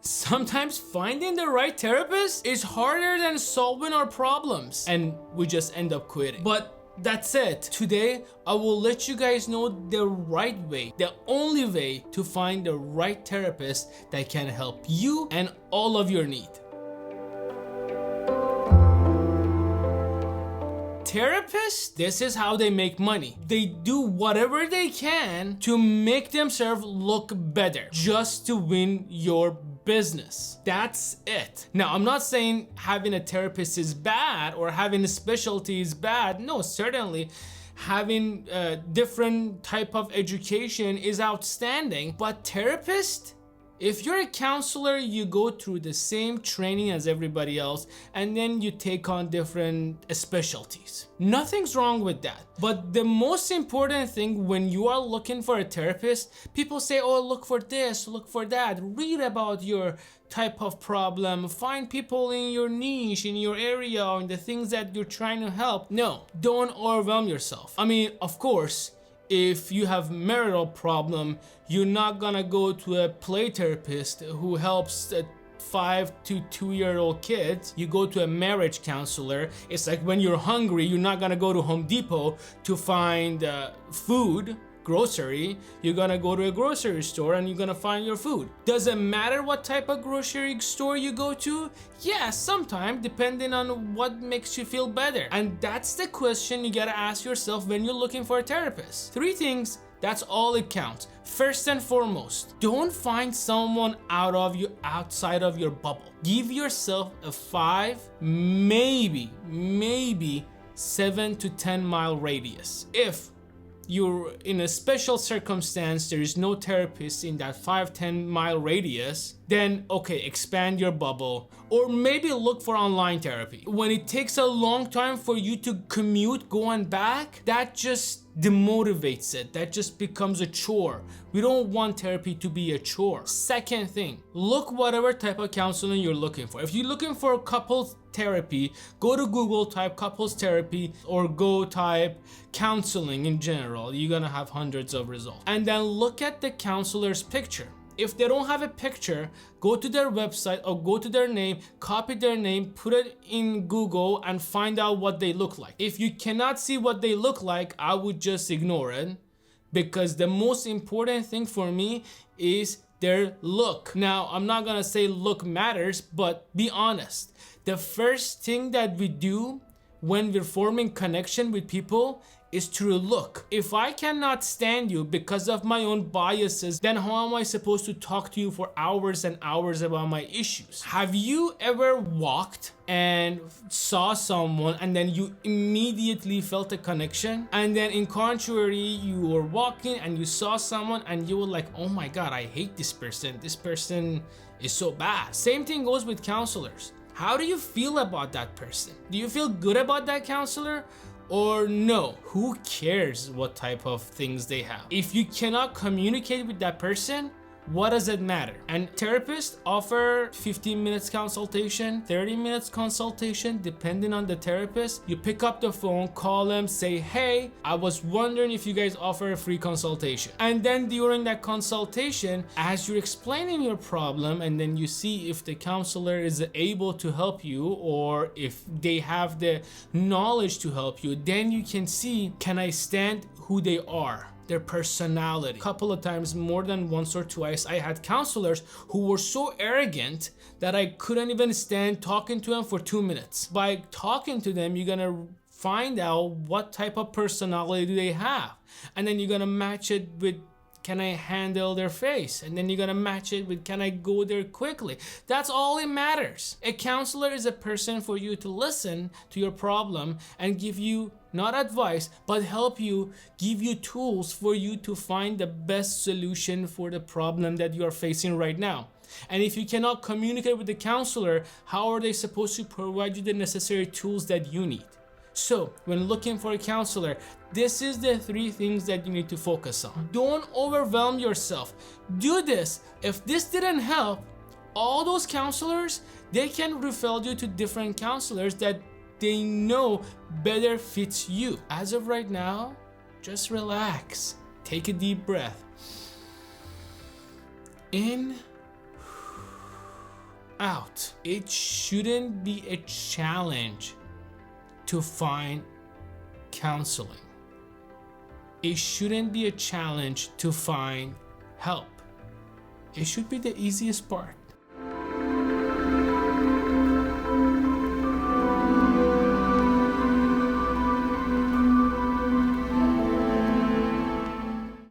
Sometimes finding the right therapist is harder than solving our problems, and we just end up quitting. But that's it. Today, I will let you guys know the right way, the only way to find the right therapist that can help you and all of your needs. Therapists, this is how they make money. They do whatever they can to make themselves look better, just to win your business. That's it. Now, I'm not saying having a therapist is bad or having a specialty is bad. No, certainly having a different type of education is outstanding. But therapist, if you're a counselor, you go through the same training as everybody else, and then you take on different specialties. Nothing's wrong with that. But the most important thing when you are looking for a therapist, people say, oh, look for this, look for that, read about your type of problem, find people in your niche, in your area, or in the things that you're trying to help. No, don't overwhelm yourself. I mean, of course, if you have marital problem, you're not gonna go to a play therapist who helps 5 to 2-year-old kids. You go to a marriage counselor. It's like when you're hungry, you're not gonna go to Home Depot to find food, grocery. You're gonna go to a grocery store and you're gonna find your food. Does it matter what type of grocery store you go to? Yeah, sometimes, depending on what makes you feel better. And that's the question you gotta ask yourself when you're looking for a therapist. 3 things, that's all it counts. First and foremost, don't find someone outside of your bubble. Give yourself a 5, maybe 7 to 10 mile radius. If you're in a special circumstance, there is no therapist in that 5-10 mile radius, then okay, expand your bubble, or maybe look for online therapy. When it takes a long time for you to commute, go and back, that just demotivates it. That just becomes a chore. We don't want therapy to be a chore. Second thing, look whatever type of counseling you're looking for. If you're looking for couples therapy, go to Google, type couples therapy, or go type counseling in general. You're gonna have hundreds of results. And then look at the counselor's picture. If they don't have a picture, go to their website or go to their name, copy their name, put it in Google and find out what they look like. If you cannot see what they look like, I would just ignore it, because the most important thing for me is their look. Now, I'm not gonna say look matters, but be honest. The first thing that we do when we're forming connection with people is through look. If I cannot stand you because of my own biases, then how am I supposed to talk to you for hours and hours about my issues? Have you ever walked and saw someone and then you immediately felt a connection? And then in contrary, you were walking and you saw someone and you were like, oh my God, I hate this person. This person is so bad. Same thing goes with counselors. How do you feel about that person? Do you feel good about that counselor? Or no? Who cares what type of things they have? If you cannot communicate with that person, what does it matter? And therapists offer 15 minutes consultation, 30 minutes consultation, depending on the therapist. You pick up the phone, call them, say, hey, I was wondering if you guys offer a free consultation. And then during that consultation, as you're explaining your problem, and then you see if the counselor is able to help you or if they have the knowledge to help you, then you can see, can I stand who they are? Their personality. A couple of times, more than once or twice, I had counselors who were so arrogant that I couldn't even stand talking to them for 2 minutes. By talking to them, you're gonna find out what type of personality do they have, and then you're gonna match it with, can I handle their face? And then you're gonna match it with, can I go there quickly? That's all it matters. A counselor is a person for you to listen to your problem and give you not advice, but help you, give you tools for you to find the best solution for the problem that you are facing right now. And if you cannot communicate with the counselor, how are they supposed to provide you the necessary tools that you need? So when looking for a counselor, this is the 3 things that you need to focus on. Don't overwhelm yourself. Do this. If this didn't help, all those counselors, they can refer you to different counselors that they know better fits you. As of right now, just relax. Take a deep breath. In out. It shouldn't be a challenge to find counseling. It shouldn't be a challenge to find help. It should be the easiest part.